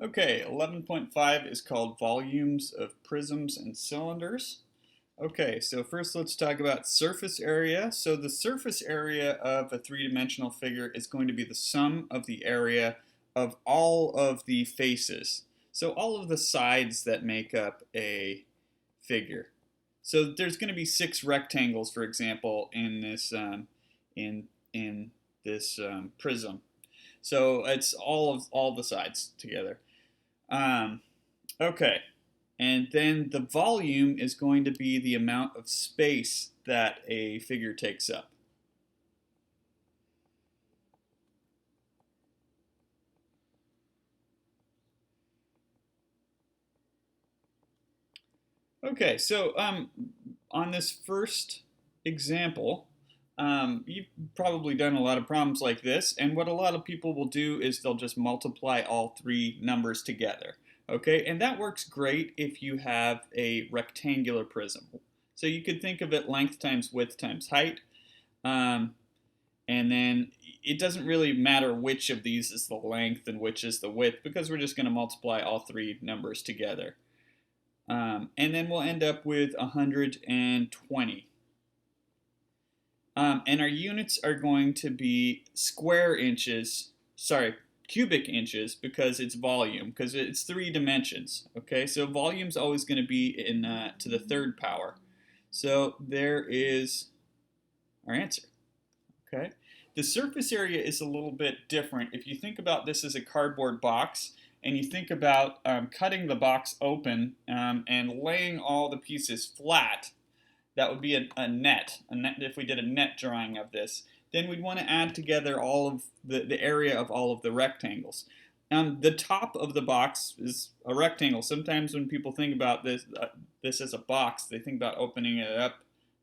Okay, 11.5 is called volumes of prisms and cylinders. Okay, so first let's talk about surface area. So the surface area of a three-dimensional figure is going to be the sum of the area of all of the faces. So all of the sides that make up a figure. So there's going to be 6 rectangles, for example, in this prism. So it's all the sides together. Um, okay, and then the volume is going to be the amount of space that a figure takes up. Okay, so on this first example, you've probably done a lot of problems like this, and what a lot of people will do is they'll just multiply all 3 numbers together. Okay, and that works great if you have a rectangular prism. So you could think of it length times width times height, um, and then it doesn't really matter which of these is the length and which is the width because we're just going to multiply all 3 numbers together. And then we'll end up with 120. And our units are going to be cubic inches because it's volume, because it's 3 dimensions. Okay, so volume's always going to be in to the 3rd power. So there is our answer. Okay, the surface area is a little bit different. If you think about this as a cardboard box, and you think about cutting the box open and laying all the pieces flat, that would be a net. If we did a net drawing of this, then we'd want to add together all of the area of all of the rectangles. The top of the box is a rectangle. Sometimes when people think about this as a box, they think about opening it up,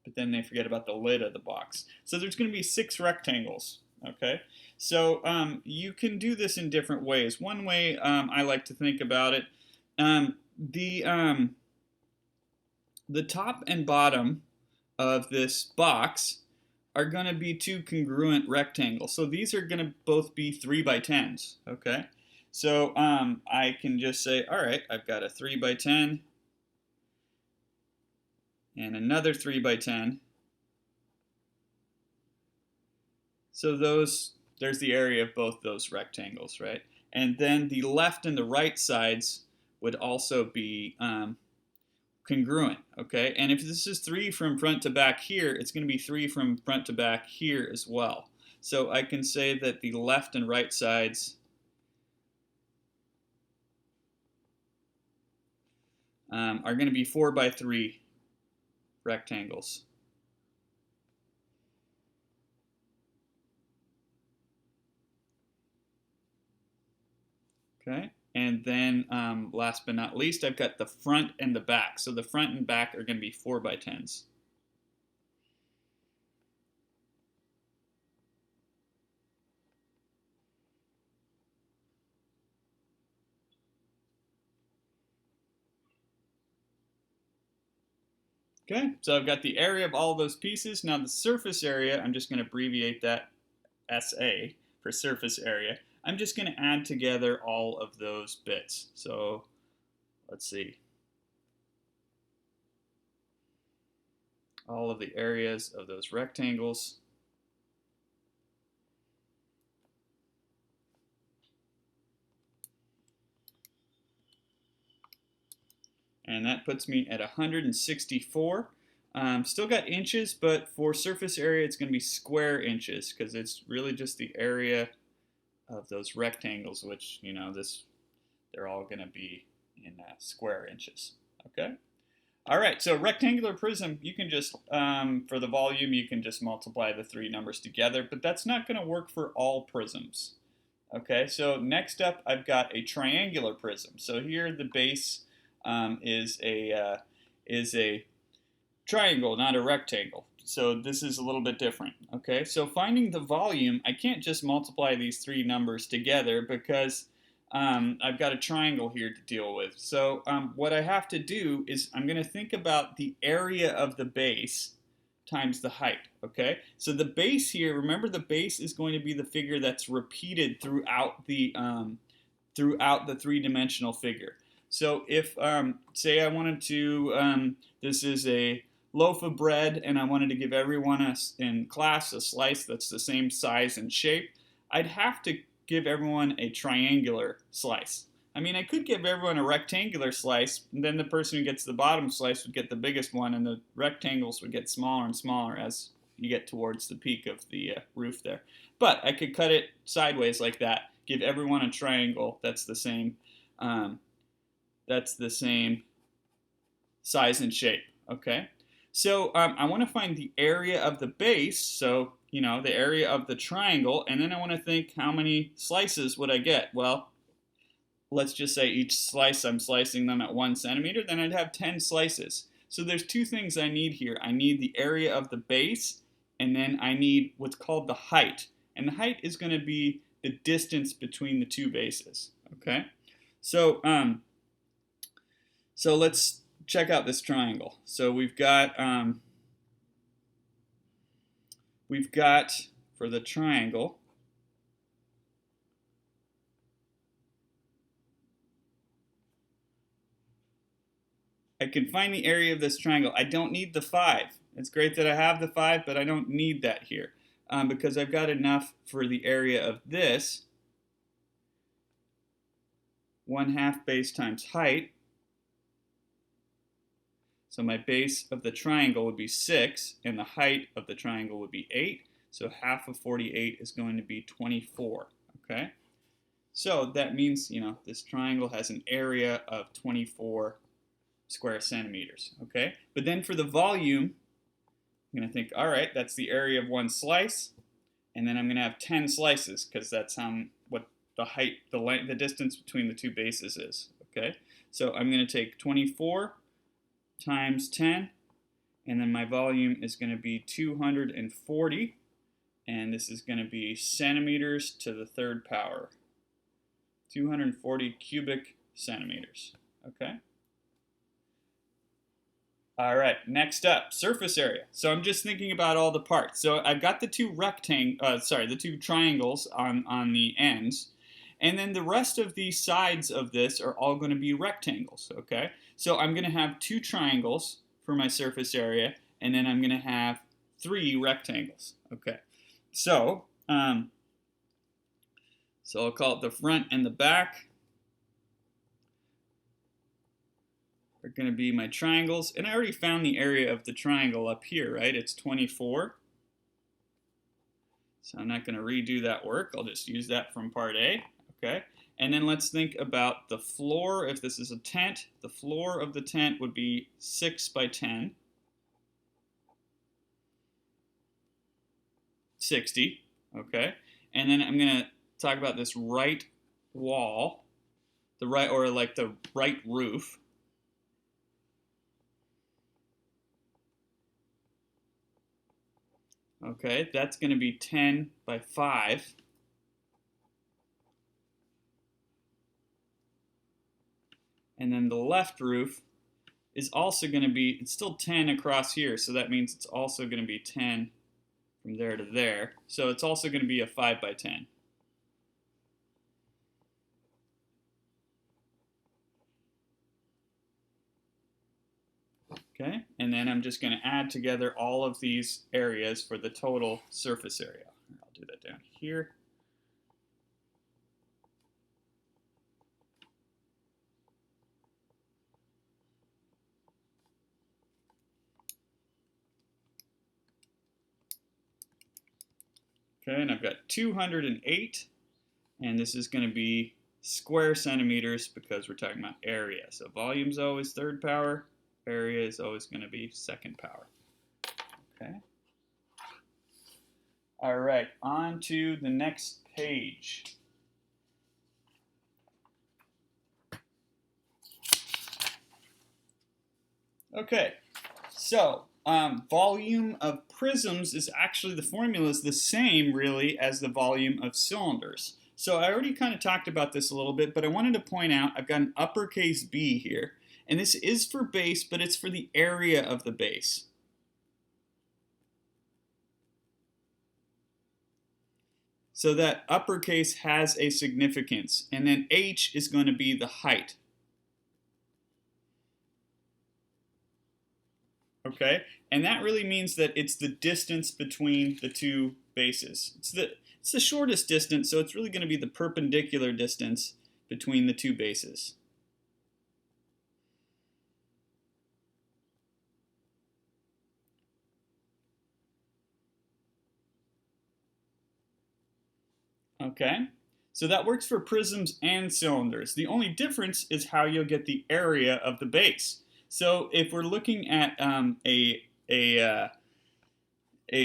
but then they forget about the lid of the box. So there's going to be 6 rectangles. Okay, so you can do this in different ways. One way I like to think about it, the top and bottom of this box are going to be 2 congruent rectangles. So these are going to both be 3 by 10s. Okay, so I can just say, all right, I've got a 3 by 10 and another 3 by 10. So there's the area of both those rectangles, right? And then the left and the right sides would also be congruent, okay? And if this is 3 from front to back here, it's going to be 3 from front to back here as well. So I can say that the left and right sides are going to be 4 by 3 rectangles. Okay, and then last but not least, I've got the front and the back. So the front and back are going to be 4 by 10s. Okay, so I've got the area of all those pieces. Now the surface area, I'm just going to abbreviate that SA for surface area. I'm just going to add together all of those bits. So let's see. All of the areas of those rectangles. And that puts me at 164. Still got inches, but for surface area, it's going to be square inches because it's really just the area of those rectangles, which, you know, they're all going to be in square inches. Okay. All right, so rectangular prism, you can just, for the volume, you can just multiply the 3 numbers together, but that's not going to work for all prisms. Okay, so next up, I've got a triangular prism. So here the base is a triangle, not a rectangle. So this is a little bit different. Okay, so finding the volume, I can't just multiply these 3 numbers together because I've got a triangle here to deal with. So what I have to do is I'm going to think about the area of the base times the height. Okay, so the base here, remember the base is going to be the figure that's repeated throughout throughout the three-dimensional figure. So if, say I wanted to, this is a loaf of bread and I wanted to give everyone in class a slice that's the same size and shape, I'd have to give everyone a triangular slice. I mean, I could give everyone a rectangular slice, and then the person who gets the bottom slice would get the biggest one, and the rectangles would get smaller and smaller as you get towards the peak of the roof there. But I could cut it sideways like that, give everyone a triangle that's the same size and shape. Okay, so I want to find the area of the base, so you know, the area of the triangle, and then I want to think how many slices would I get. Well, let's just say each slice I'm slicing them at 1 centimeter, then I'd have 10 slices. So there's two things I need here. I need the area of the base, and then I need what's called the height. And the height is going to be the distance between the two bases. Okay, so let's check out this triangle. So we've got for the triangle, I can find the area of this triangle. I don't need the 5. It's great that I have the 5, but I don't need that here because I've got enough for the area of this. 1/2 base times height. So my base of the triangle would be 6, and the height of the triangle would be 8. So half of 48 is going to be 24. Okay? So that means, you know, this triangle has an area of 24 square centimeters. Okay? But then for the volume, I'm going to think, all right, that's the area of one slice, and then I'm going to have 10 slices because that's what the height, the distance between the two bases is. Okay? So I'm going to take 24 times 10, and then my volume is going to be 240, and this is going to be centimeters to the 3rd power. 240 cubic centimeters. Okay? All right, next up, surface area. So I'm just thinking about all the parts. So I've got the two the two triangles on the ends, and then the rest of the sides of this are all going to be rectangles. Okay, so I'm going to have 2 triangles for my surface area, and then I'm going to have 3 rectangles. Okay, so I'll call it the front and the back. Are going to be my triangles, and I already found the area of the triangle up here, right? It's 24. So I'm not going to redo that work. I'll just use that from part A. Okay, and then let's think about the floor. If this is a tent, the floor of the tent would be 6 by 10. 60. Okay, and then I'm going to talk about this right wall, the right roof. Okay, that's going to be 10 by 5. And then the left roof is also going to be, it's still 10 across here, so that means it's also going to be 10 from there to there. So it's also going to be a 5 by 10. Okay, and then I'm just going to add together all of these areas for the total surface area. I'll do that down here. Okay, and I've got 208, and this is going to be square centimeters because we're talking about area. So volume's always 3rd power. Area is always going to be 2nd power. Okay. All right, on to the next page. Okay, so volume of prisms is actually, the formula is the same really as the volume of cylinders. So I already kind of talked about this a little bit, but I wanted to point out I've got an uppercase B here. And this is for base, but it's for the area of the base. So that uppercase has a significance, and then h is going to be the height. Okay, and that really means that it's the distance between the two bases. It's the shortest distance, so it's really going to be the perpendicular distance between the two bases. Okay, so that works for prisms and cylinders. The only difference is how you'll get the area of the base. So if we're looking at a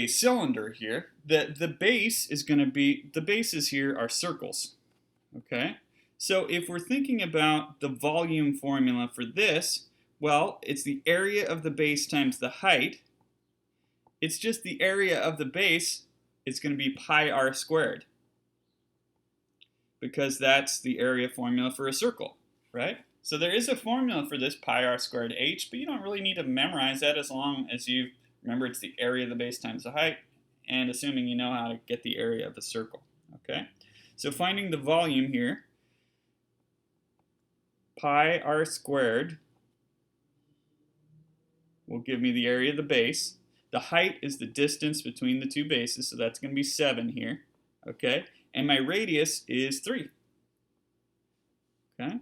cylinder here, the base is going to be, the bases here are circles. Okay, so if we're thinking about the volume formula for this, well, it's the area of the base times the height. It's just the area of the base is going to be pi r squared, because that's the area formula for a circle, right? So there is a formula for this, pi r squared h, but you don't really need to memorize that as long as you remember it's the area of the base times the height, and assuming you know how to get the area of a circle, okay? So finding the volume here, pi r squared will give me the area of the base. The height is the distance between the two bases, so that's going to be 7 here, okay? And my radius is 3. Okay?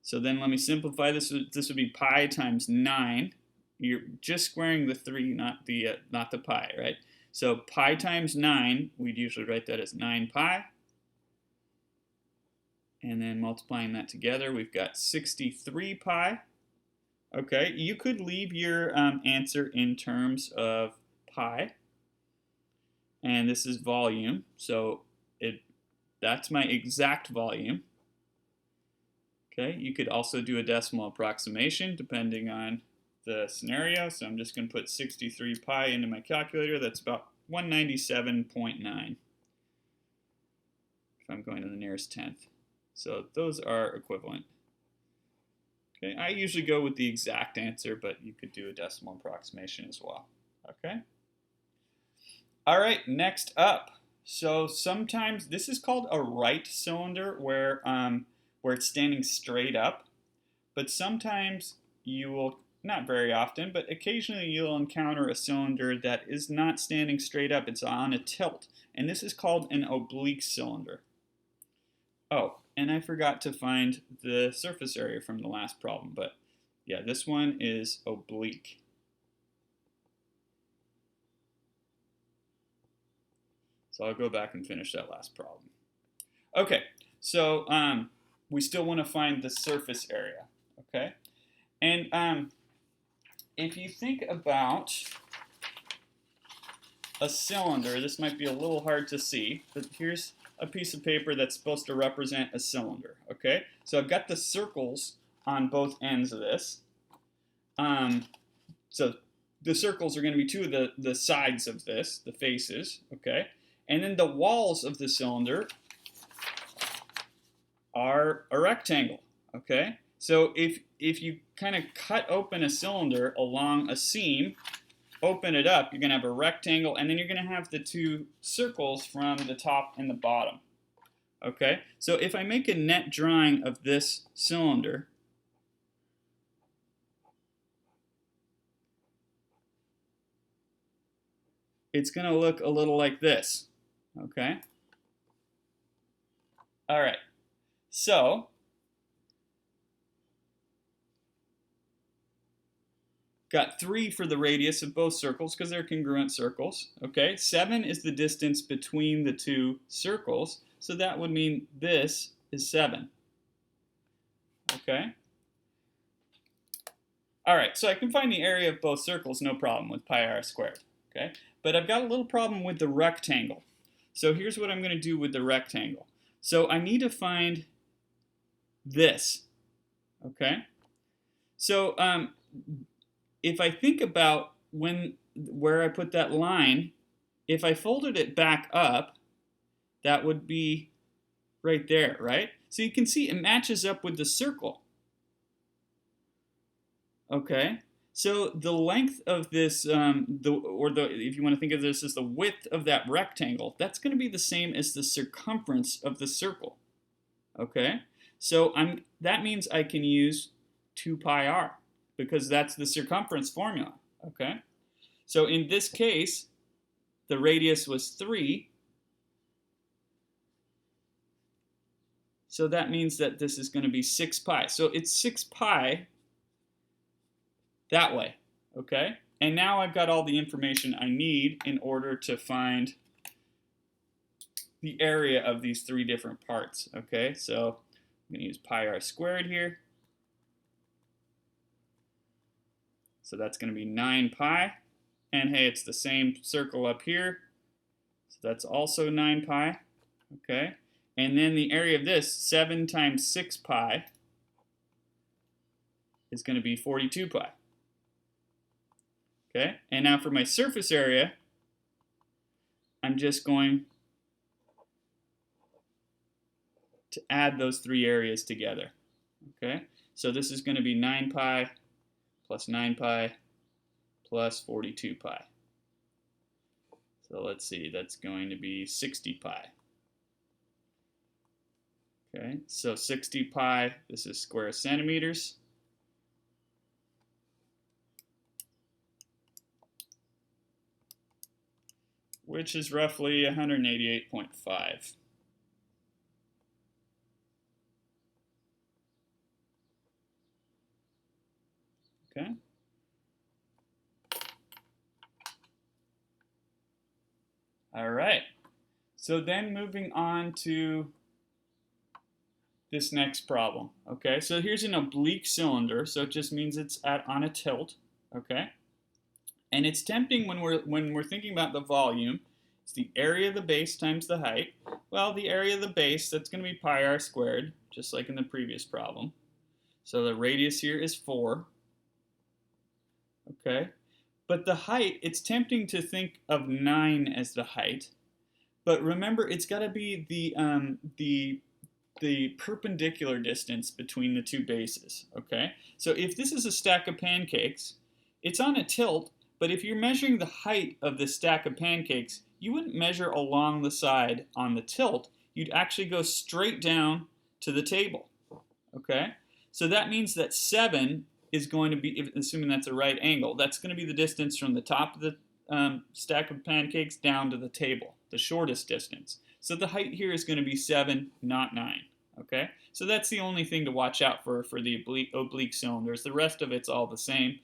So then let me simplify this. This would be pi times 9. You're just squaring the 3, not the pi, right? So pi times 9, we'd usually write that as 9 pi. And then multiplying that together, we've got 63 pi. Okay, you could leave your answer in terms of pi. And this is volume, so that's my exact volume. Okay, you could also do a decimal approximation depending on the scenario. So I'm just going to put 63 pi into my calculator. That's about 197.9 if I'm going to the nearest tenth. So those are equivalent. Okay, I usually go with the exact answer, but you could do a decimal approximation as well. Okay. All right, next up. So sometimes this is called a right cylinder, where it's standing straight up. But sometimes you will, not very often, but occasionally you'll encounter a cylinder that is not standing straight up. It's on a tilt, and this is called an oblique cylinder. Oh, and I forgot to find the surface area from the last problem, but yeah, this one is oblique. So I'll go back and finish that last problem. Okay, so we still want to find the surface area, okay? And if you think about a cylinder, this might be a little hard to see, but here's a piece of paper that's supposed to represent a cylinder, okay? So I've got the circles on both ends of this. So the circles are going to be two of the sides of this, the faces, okay? And then the walls of the cylinder are a rectangle, okay? So if you kind of cut open a cylinder along a seam, open it up, you're going to have a rectangle, and then you're going to have the two circles from the top and the bottom. Okay, so if I make a net drawing of this cylinder, it's going to look a little like this. Okay, all right, so got 3 for the radius of both circles because they're congruent circles. Okay, 7 is the distance between the two circles, so that would mean this is 7. Okay. All right, so I can find the area of both circles, no problem, with pi r squared. Okay, but I've got a little problem with the rectangle. So here's what I'm going to do with the rectangle. So I need to find this. Okay, so if I think about where I put that line, if I folded it back up, that would be right there, right? So you can see it matches up with the circle. Okay, So the length of this, if you want to think of this as the width of that rectangle, that's going to be the same as the circumference of the circle. Okay, so that means I can use 2 pi r because that's the circumference formula. Okay, so in this case, the radius was 3. So that means that this is going to be 6 pi. So it's 6 pi that way, okay? And now I've got all the information I need in order to find the area of these 3 different parts, okay? So I'm going to use pi r squared here. So that's going to be 9 pi. And hey, it's the same circle up here. So that's also 9 pi, okay? And then the area of this, 7 times 6 pi, is going to be 42 pi. Okay, and now for my surface area, I'm just going to add those 3 areas together. Okay, so this is going to be 9 pi plus 9 pi plus 42 pi. So let's see, that's going to be 60 pi. Okay, so 60 pi, this is square centimeters. Which is roughly 188.5. Okay. All right. So then moving on to this next problem. Okay, so here's an oblique cylinder, so it just means it's on a tilt. Okay. And it's tempting when we're thinking about the volume. It's the area of the base times the height. Well, the area of the base, that's going to be pi r squared, just like in the previous problem. So the radius here is 4. Okay, but the height, it's tempting to think of 9 as the height. But remember, it's got to be the perpendicular distance between the 2 bases. Okay, so if this is a stack of pancakes, it's on a tilt. But if you're measuring the height of this stack of pancakes, you wouldn't measure along the side on the tilt. You'd actually go straight down to the table. Okay? So that means that 7 is going to be, assuming that's a right angle, that's going to be the distance from the top of the stack of pancakes down to the table, the shortest distance. So the height here is going to be 7, not 9. Okay? So that's the only thing to watch out for the oblique cylinders. The rest of it's all the same.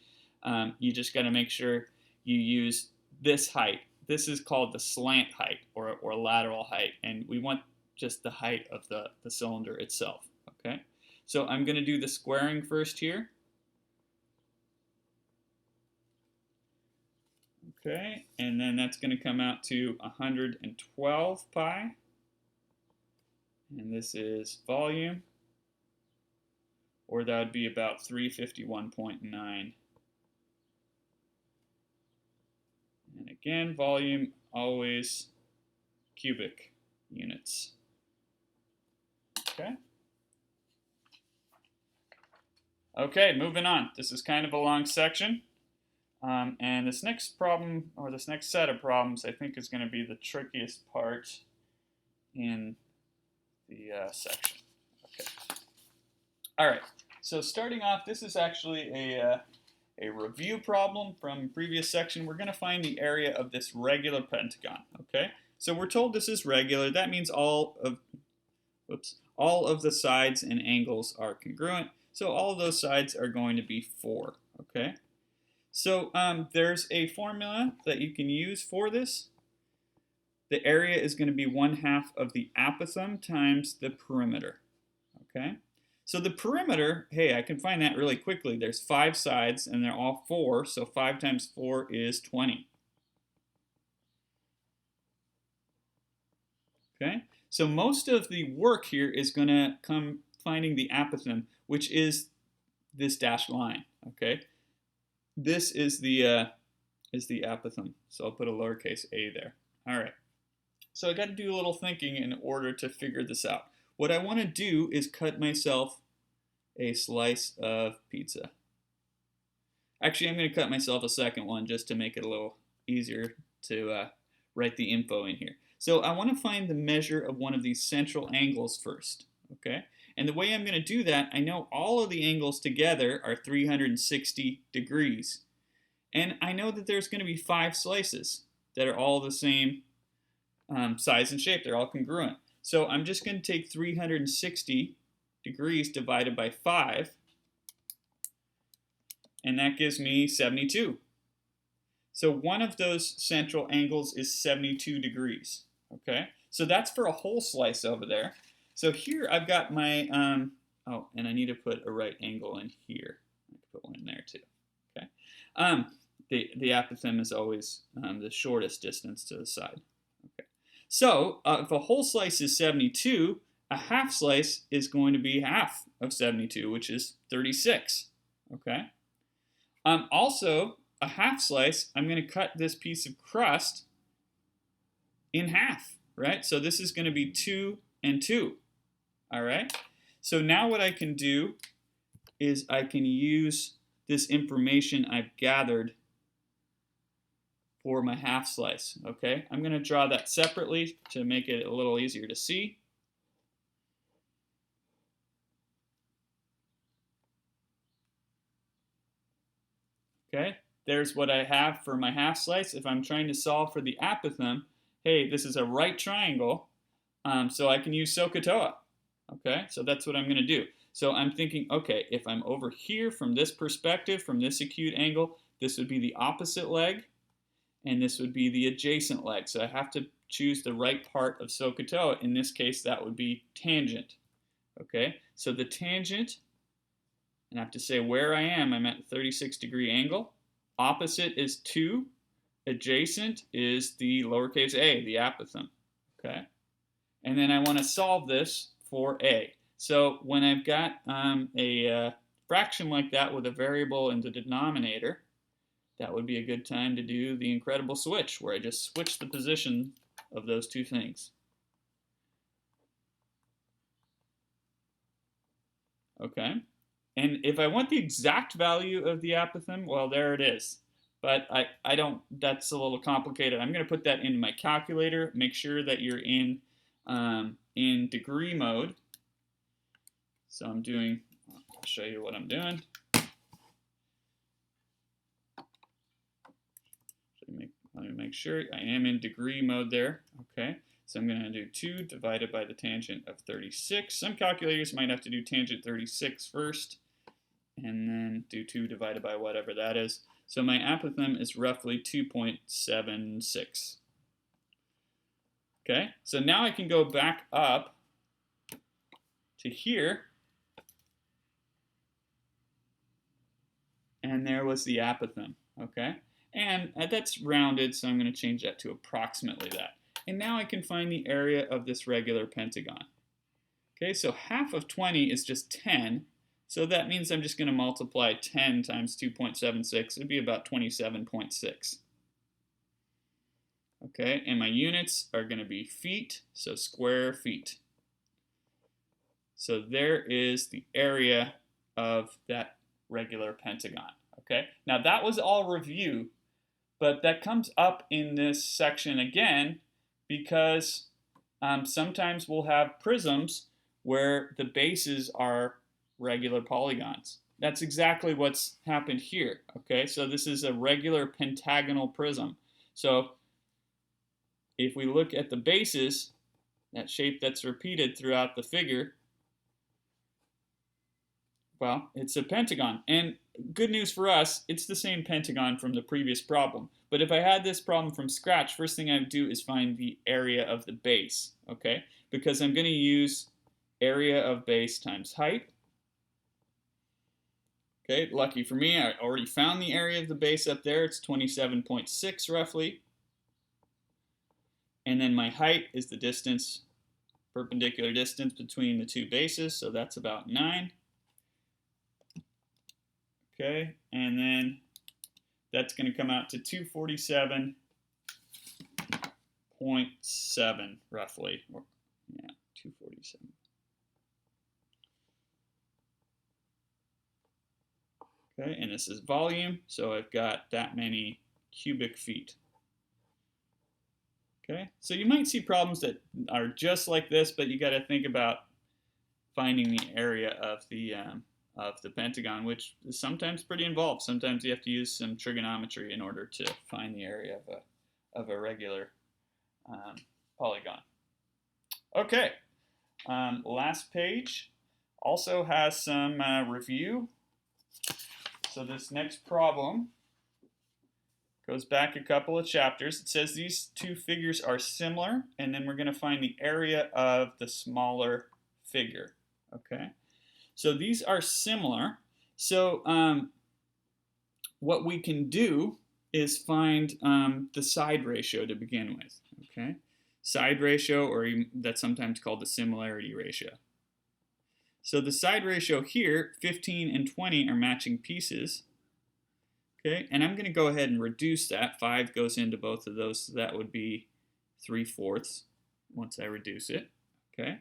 You just got to make sure you use this height. This is called the slant height or lateral height, and we want just the height of the cylinder itself. Okay, so I'm going to do the squaring first here. Okay, and then that's going to come out to 112 pi, and this is volume, or that would be about 351.9. And again, volume, always cubic units. Okay. Okay, moving on. This is kind of a long section. And this next problem, or this next set of problems, I think is going to be the trickiest part in the section. Okay. All right. So starting off, this is actually a review problem from previous section. We're going to find the area of this regular pentagon. Okay, so we're told this is regular. That means all of the sides and angles are congruent. So all of those sides are going to be 4. Okay, so there's a formula that you can use for this. The area is going to be 1/2 of the apothem times the perimeter. Okay. So the perimeter, hey, I can find that really quickly. There's 5 sides, and they're all 4, so 5 times 4 is 20. Okay, so most of the work here is going to come finding the apothem, which is this dashed line. Okay, this is the apothem, so I'll put a lowercase a there. All right, so I got to do a little thinking in order to figure this out. What I want to do is cut myself a slice of pizza. Actually, I'm going to cut myself a second one just to make it a little easier to write the info in here. So I want to find the measure of one of these central angles first, okay? And the way I'm going to do that, I know all of the angles together are 360 degrees. And I know that there's going to be 5 slices that are all the same size and shape. They're all congruent. So I'm just going to take 360 degrees divided by 5, and that gives me 72. So one of those central angles is 72 degrees, okay? So that's for a whole slice over there. So here I've got my, oh, and I need to put a right angle in here. I can put one in there too, okay? The apothem is always the shortest distance to the side, okay? So if a whole slice is 72, a half slice is going to be half of 72, which is 36, okay? Also, a half slice, I'm going to cut this piece of crust in half, right? So this is going to be 2 and 2, all right? So now what I can do is I can use this information I've gathered for my half slice, okay? I'm going to draw that separately to make it a little easier to see. Okay, there's what I have for my half slice. If I'm trying to solve for the apothem, hey, this is a right triangle, so I can use SOHCAHTOA. Okay, so that's what I'm going to do. So I'm thinking, okay, if I'm over here from this perspective, from this acute angle, this would be the opposite leg, and this would be the adjacent leg. So I have to choose the right part of SOHCAHTOA. In this case, that would be tangent. Okay, so the tangent, and I have to say where I am. I'm at a 36-degree angle. Opposite is 2. Adjacent is the lowercase a, the apothem. Okay? And then I want to solve this for a. So when I've got a fraction like that with a variable in the denominator, that would be a good time to do the incredible switch, where I just switch the position of those two things. Okay? And if I want the exact value of the apothem, well, there it is. But I don't, that's a little complicated. I'm going to put that into my calculator. Make sure that you're in degree mode. So I'm doing, I'll show you what I'm doing. Let me make sure I am in degree mode there. Okay. So I'm going to do 2 divided by the tangent of 36. Some calculators might have to do tangent 36 first, and then do 2 divided by whatever that is. So my apothem is roughly 2.76. Okay, so now I can go back up to here, and there was the apothem, okay? And that's rounded, so I'm going to change that to approximately that. And now I can find the area of this regular pentagon. Okay, so half of 20 is just 10. So that means I'm just going to multiply 10 times 2.76. It would be about 27.6. Okay, and my units are going to be feet, so square feet. So there is the area of that regular pentagon. Okay, now that was all review, but that comes up in this section again because sometimes we'll have prisms where the bases are regular polygons. That's exactly what's happened here. Okay, so this is a regular pentagonal prism. So if we look at the bases, that shape that's repeated throughout the figure, well, it's a pentagon. And good news for us, it's the same pentagon from the previous problem. But if I had this problem from scratch, first thing I would do is find the area of the base, okay? Because I'm going to use area of base times height. Okay, lucky for me, I already found the area of the base up there. It's 27.6 roughly. And then my height is the distance, perpendicular distance between the two bases, so that's about 9. Okay, and then that's going to come out to 247.7 roughly. Or, yeah, 247. Okay, and this is volume, so I've got that many cubic feet. Okay, so you might see problems that are just like this, but you got to think about finding the area of the pentagon, which is sometimes pretty involved. Sometimes you have to use some trigonometry in order to find the area of a regular polygon. Okay, last page also has some review. So this next problem goes back a couple of chapters. It says these two figures are similar, and then we're going to find the area of the smaller figure. Okay, so these are similar. So what we can do is find the side ratio to begin with. Okay, side ratio, or that's sometimes called the similarity ratio. So the side ratio here, 15 and 20 are matching pieces. Okay, and I'm going to go ahead and reduce that. 5 goes into both of those, so that would be 3/4 once I reduce it. Okay,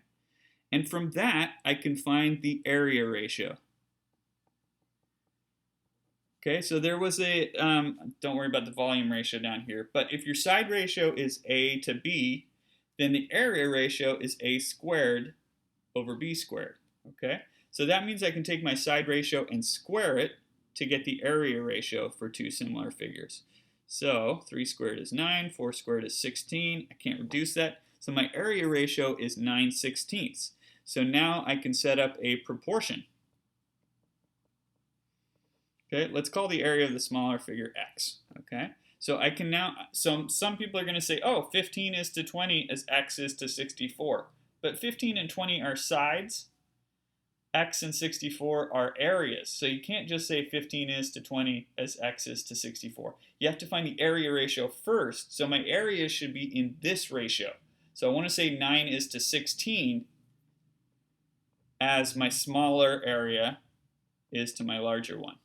and from that, I can find the area ratio. Okay, so there was a, don't worry about the volume ratio down here, but if your side ratio is A to B, then the area ratio is A squared over B squared. Okay, so that means I can take my side ratio and square it to get the area ratio for two similar figures. So 3 squared is 9, 4 squared is 16. I can't reduce that. So my area ratio is 9/16. So now I can set up a proportion. Okay, let's call the area of the smaller figure x. Okay, so I can now, some people are going to say, oh, 15 is to 20 as x is to 64. But 15 and 20 are sides. X and 64 are areas. So you can't just say 15 is to 20 as x is to 64. You have to find the area ratio first. So my area should be in this ratio. So I want to say 9 is to 16 as my smaller area is to my larger one.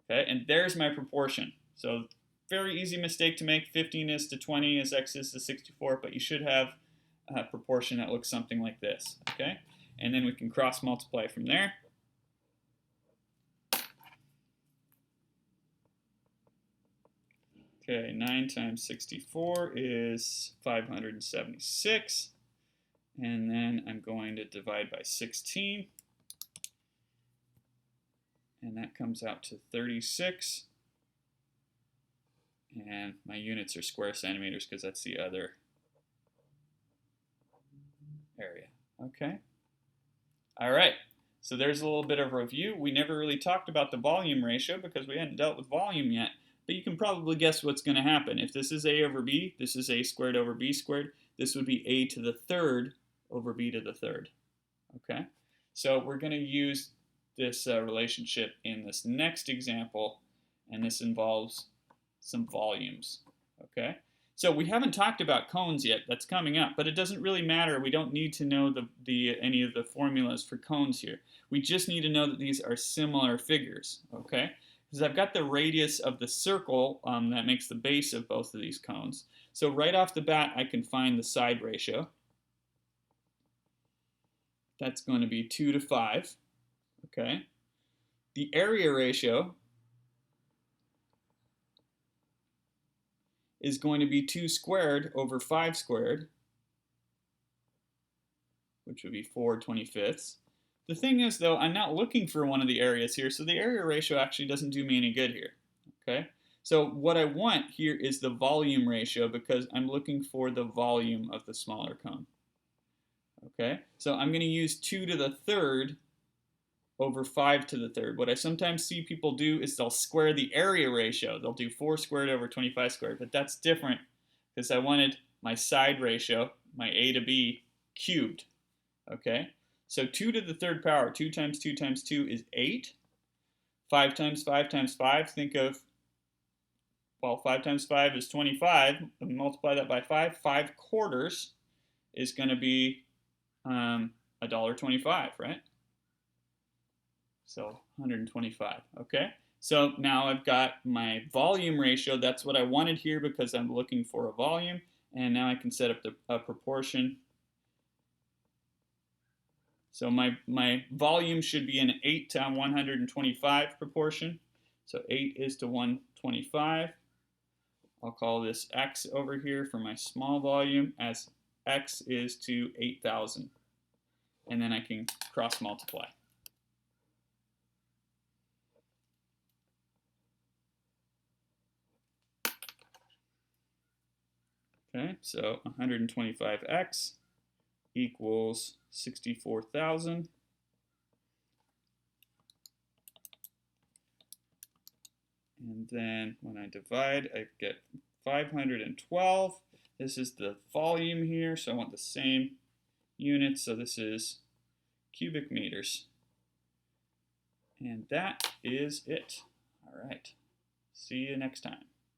Okay, and there's my proportion. So very easy mistake to make. 15 is to 20 as x is to 64, but you should have a proportion that looks something like this. Okay, and then we can cross multiply from there. Okay, 9 times 64 is 576. And then I'm going to divide by 16. And that comes out to 36. And my units are square centimeters because that's the other area. Okay. All right. So there's a little bit of review. We never really talked about the volume ratio because we hadn't dealt with volume yet. But you can probably guess what's going to happen. If this is a over b, this is a squared over b squared. This would be a to the third over b to the third. Okay. So we're going to use this relationship in this next example, and this involves some volumes. Okay, so we haven't talked about cones yet. That's coming up, but it doesn't really matter. We don't need to know any of the formulas for cones here. We just need to know that these are similar figures. Okay, because I've got the radius of the circle that makes the base of both of these cones. So right off the bat, I can find the side ratio. That's going to be 2 to 5. Okay, the area ratio is going to be 2 squared over 5 squared, which would be 4/25. The thing is, though, I'm not looking for one of the areas here, so the area ratio actually doesn't do me any good here. Okay, so what I want here is the volume ratio because I'm looking for the volume of the smaller cone. Okay, so I'm going to use 2 to the third over 5 to the third. What I sometimes see people do is they'll square the area ratio. They'll do 4 squared over 25 squared, but that's different because I wanted my side ratio, my a to b, cubed. Okay, so 2 to the third power, 2 times 2 times 2 is 8. 5 times 5 times 5, think of, well, 5 times 5 is 25. Multiply that by 5. 5/4 is going to be $1.25, right? So 125, okay? So now I've got my volume ratio. That's what I wanted here because I'm looking for a volume. And now I can set up a proportion. So my volume should be an 8 to 125 proportion. So 8 is to 125. I'll call this x over here for my small volume as x is to 8,000. And then I can cross multiply. Okay, so 125x equals 64,000. And then when I divide, I get 512. This is the volume here, so I want the same units. So this is cubic meters. And that is it. All right. See you next time.